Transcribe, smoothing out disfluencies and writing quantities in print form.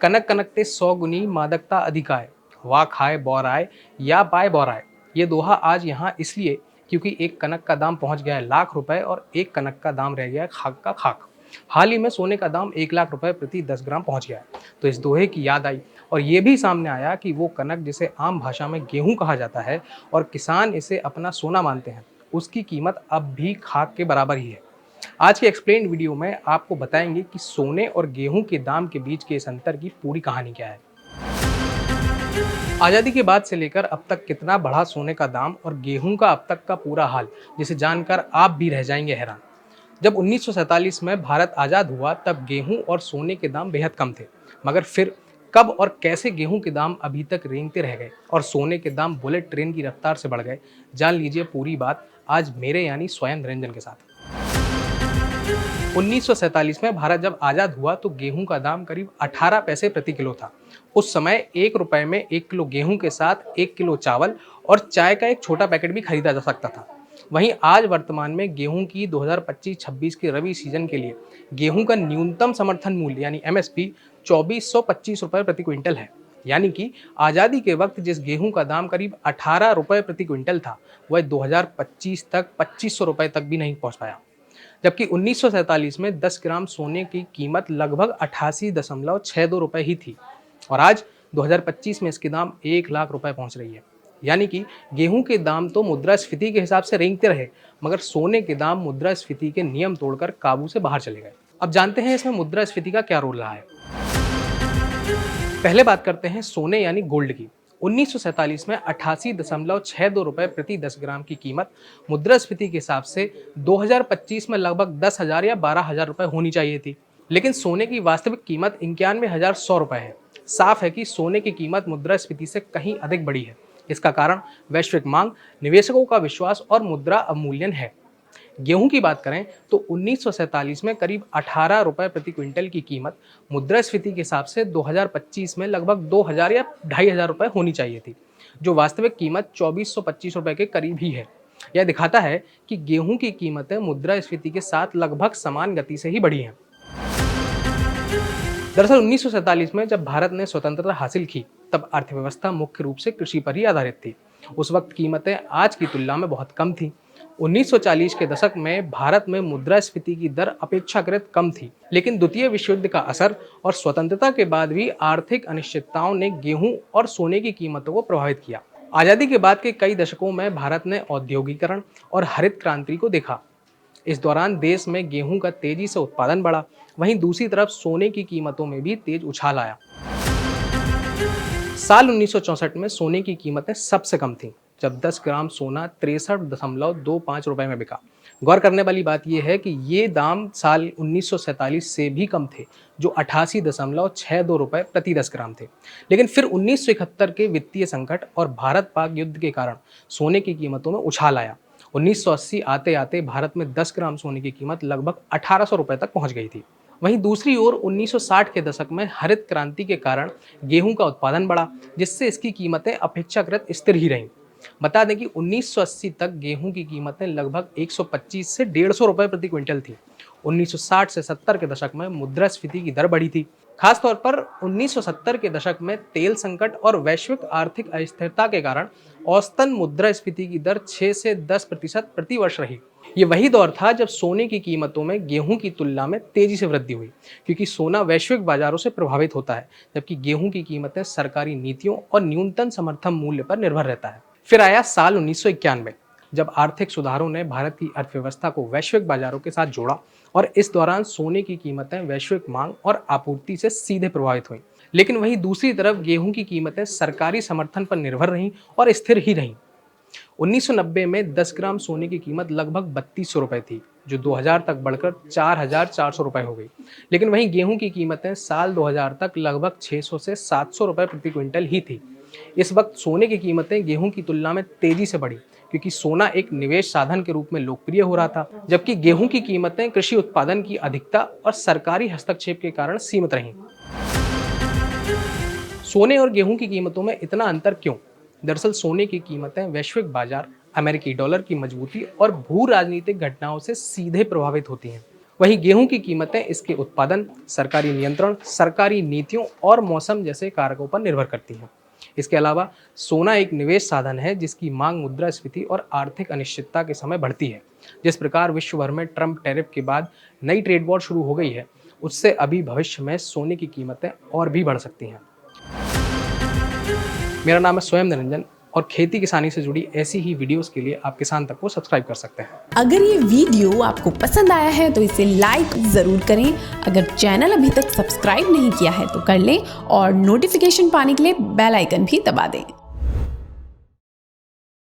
कनक कनकते 100 गुनी मादकता अधिक आए, वाह खाए बौर आए या पाए बौर आए। ये दोहा आज यहाँ इसलिए क्योंकि एक कनक का दाम पहुंच गया है लाख रुपए और एक कनक का दाम रह गया है खाक का खाक। हाल ही में सोने का दाम 1 लाख रुपए प्रति 10 ग्राम पहुंच गया है, तो इस दोहे की याद आई और ये भी सामने आया कि वो कनक जिसे आम भाषा में गेहूं कहा जाता है और किसान इसे अपना सोना मानते हैं, उसकी कीमत अब भी खाक के बराबर ही है। आज के एक्सप्लेन्ड वीडियो में आपको बताएंगे कि सोने और गेहूं के दाम के बीच के इस अंतर की पूरी कहानी क्या है। आज़ादी के बाद से लेकर अब तक कितना बढ़ा सोने का दाम और गेहूं का अब तक का पूरा हाल, जिसे जानकर आप भी रह जाएंगे हैरान। जब 1947 में भारत आज़ाद हुआ तब गेहूं और सोने के दाम बेहद कम थे, मगर फिर कब और कैसे गेहूं के दाम अभी तक रेंगते रह गए और सोने के दाम बुलेट ट्रेन की रफ्तार से बढ़ गए, जान लीजिए पूरी बात आज मेरे यानी स्वयं निरंजन के साथ। 1947 में भारत जब आज़ाद हुआ तो गेहूं का दाम करीब 18 पैसे प्रति किलो था। उस समय 1 रुपए में 1 किलो गेहूं के साथ 1 किलो चावल और चाय का एक छोटा पैकेट भी खरीदा जा सकता था। वहीं आज वर्तमान में गेहूं की 2025-26 के रबी सीजन के लिए गेहूं का न्यूनतम समर्थन मूल्य यानी एमएसपी 2425 रुपए प्रति क्विंटल है। यानी कि आज़ादी के वक्त जिस गेहूं का दाम करीब 18 रुपए प्रति क्विंटल था, वह 2025 तक 2500 रुपए तक भी नहीं पहुंच पाया। जबकि 1947 में 10 ग्राम सोने की कीमत लगभग 88.62 रुपए ही थी और आज 2025 में इसके दाम 1 लाख रुपए पहुंच रही है। यानी कि गेहूं के दाम तो मुद्रास्फीति के हिसाब से रेंगते रहे, मगर सोने के दाम मुद्रास्फीति के नियम तोड़कर काबू से बाहर चले गए। अब जानते हैं इसमें मुद्रास्फीति का क्या रोल रहा है। पहले बात करते हैं सोने यानी गोल्ड की। 1947 में 88.62 रुपए प्रति 10 ग्राम की कीमत मुद्रास्फीति के हिसाब से 2025 में लगभग 10,000 या 12,000 रुपए होनी चाहिए थी, लेकिन सोने की वास्तविक कीमत 91,100 रुपए है। साफ है कि सोने की कीमत मुद्रास्फीति से कहीं अधिक बढ़ी है। इसका कारण वैश्विक मांग, निवेशकों का विश्वास और मुद्रा अवमूल्यन है। गेहूं की बात करें तो 1947 में करीब 18 रुपए प्रति क्विंटल की कीमत मुद्रास्फीति के हिसाब से 2025 में लगभग 2,000 या 2,500 रुपए होनी चाहिए थी, जो वास्तविक कीमत 2425 रुपए के करीब ही है। यह दिखाता है कि गेहूं की कीमतें मुद्रास्फीति के साथ लगभग समान गति से ही बढ़ी हैं। दरअसल 1947 में जब भारत ने स्वतंत्रता हासिल की तब अर्थव्यवस्था मुख्य रूप से कृषि पर ही आधारित थी। उस वक्त कीमतें आज की तुलना में बहुत कम थी। 1940 के दशक में भारत में मुद्रास्फीति की दर अपेक्षाकृत कम थी, लेकिन द्वितीय विश्व युद्ध का असर और स्वतंत्रता के बाद भी आर्थिक अनिश्चितताओं ने गेहूं और सोने की कीमतों को प्रभावित किया। आज़ादी के बाद के कई दशकों में भारत ने औद्योगिकरण और हरित क्रांति को देखा। इस दौरान देश में गेहूं का तेजी से उत्पादन बढ़ा, वहीं दूसरी तरफ सोने की कीमतों में भी तेज उछाल आया। साल 1964 में सोने की कीमतें सबसे कम थीं, जब 10 ग्राम सोना 63.25 रुपए में बिका। गौर करने वाली बात यह है कि ये दाम साल 1947 से भी कम थे, जो 88.62 रुपए प्रति 10 ग्राम थे। लेकिन फिर 1971 के वित्तीय संकट और भारत पाक युद्ध के कारण सोने की कीमतों में उछाल आया। 1980 आते आते भारत में 10 ग्राम सोने की कीमत लगभग 1800 रुपए तक पहुंच गई थी। वहीं दूसरी ओर 1960 के दशक में हरित क्रांति के कारण गेहूं का उत्पादन बढ़ा, जिससे इसकी कीमतें अपेक्षाकृत स्थिर ही रहीं। बता दें कि 1980 तक गेहूं की कीमतें लगभग 125 से 150 रुपए प्रति क्विंटल थी। 1960 से 70 के दशक में मुद्रास्फीति की दर बढ़ी थी। खासतौर पर 1970 के दशक में तेल संकट और वैश्विक आर्थिक अस्थिरता के कारण औसतन मुद्रास्फीति की दर 6 से 10% प्रति वर्ष रही। ये वही दौर था जब सोने की कीमतों में गेहूं की तुलना में तेजी से वृद्धि हुई, क्योंकि सोना वैश्विक बाजारों से प्रभावित होता है, जबकि गेहूं की कीमतें सरकारी नीतियों और न्यूनतम समर्थन मूल्य पर निर्भर रहता है। फिर आया साल 1991, जब आर्थिक सुधारों ने भारत की अर्थव्यवस्था को वैश्विक बाजारों के साथ जोड़ा और इस दौरान सोने की कीमतें वैश्विक मांग और आपूर्ति से सीधे प्रभावित हुईं। लेकिन वहीं दूसरी तरफ गेहूं की कीमतें सरकारी समर्थन पर निर्भर रहीं और स्थिर ही रहीं। 1990 में 10 ग्राम सोने की कीमत लगभग 3200 रुपए थी, जो 2000 तक बढ़कर 4400 रुपए हो गई। लेकिन वहीं गेहूं की कीमतें साल 2000 तक लगभग 600 से 700 रुपए प्रति क्विंटल ही थी। इस वक्त सोने की कीमतें गेहूं की तुलना में तेजी से बढ़ी, क्योंकि सोना एक निवेश साधन के रूप में लोकप्रिय हो रहा था, जबकि गेहूं की कीमतें कृषि उत्पादन की अधिकता और सरकारी हस्तक्षेप के कारण सीमित रहीं। सोने और गेहूं की कीमतों में इतना अंतर क्यों? दरअसल सोने की कीमतें वैश्विक बाजार, अमेरिकी डॉलर की मजबूती और भू राजनीतिक घटनाओं से सीधे प्रभावित होती हैं। वहीं गेहूं की कीमतें इसके उत्पादन, सरकारी नियंत्रण, सरकारी नीतियों और मौसम जैसे कारकों पर निर्भर करती हैं। इसके अलावा सोना एक निवेश साधन है जिसकी मांग मुद्रास्फीति और आर्थिक अनिश्चितता के समय बढ़ती है। जिस प्रकार विश्व भर में ट्रंप टैरिफ के बाद नई ट्रेड वॉर शुरू हो गई है, उससे अभी भविष्य में सोने की कीमतें और भी बढ़ सकती हैं। मेरा नाम है स्वयं निरंजन और खेती किसानी से जुड़ी ऐसी ही वीडियोस के लिए आप किसान तक को सब्सक्राइब कर सकते हैं। अगर ये वीडियो आपको पसंद आया है तो इसे लाइक ज़रूर करें। अगर चैनल अभी तक सब्सक्राइब नहीं किया है तो कर लें और नोटिफिकेशन पाने के लिए बेल आइकन भी दबा दें।